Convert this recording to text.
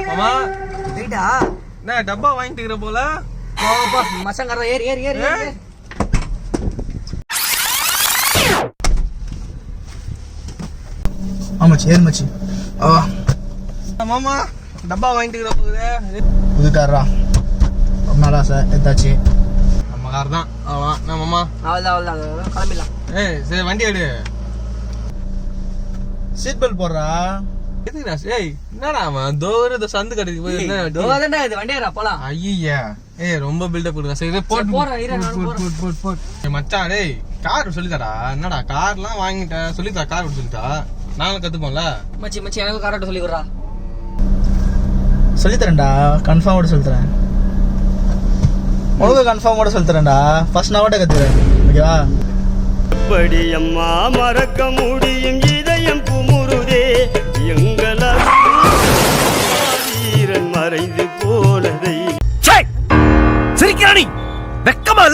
மாமா போயிட்டா என்ன டப்பா வாங்கிட்டு இருக்கிற போல மசங்கற ஏறி ஏறி ஏறி ஆமாச்சி ஏறு மச்சி மாமா டப்பா வாங்கிட்டு இருக்கிற போகுது புது காரா ரொம்ப நாள் ஆசை எதாச்சு நம்ம கார் தான் அவ்வளோதான் என்ன மாமா அவ்வளோதான் கிளம்பிடலாம். ஏய் சரி வண்டி எடு சீட் பெல்ட் போடுறா எதுக்குடா ஏய் என்னடா அவன் தோறு சந்து கடைக்கு போய் இதுதான்டா இது வண்டியாரா போலாம். ஐயா ஏய் ரொம்ப பில்டப் கொடுக்குறா சரி போட்டு போறேன் இரு நான் போறேன். ஏய் மச்சான் டேய் கார் சொல்லித்தாடா என்னடா கார்லாம் வாங்கிட்டேன் சொல்லித்தா கார் சொல்லித்தா நாங்களும் கத்துப்போம்ல மச்சி மச்சி எனக்கு காராட்ட சொல்லி விடுறா. சொல்லித்தரேன்டா கன்ஃபார்மோட சொல்லித்தரேன் உனக்கு கன்ஃபார்மோட சொல்லித்தரேன்டா ஃபர்ஸ்ட் நான் ஓட்ட கத்துக்கிறேன் ஓகேவா எப்படி அம்மா மறக்க முடியும் இதயம் குமுறுதே எங்களால் வீரன் மறைந்து போனதை சிரிக்கிறானி வெக்கமா இல்ல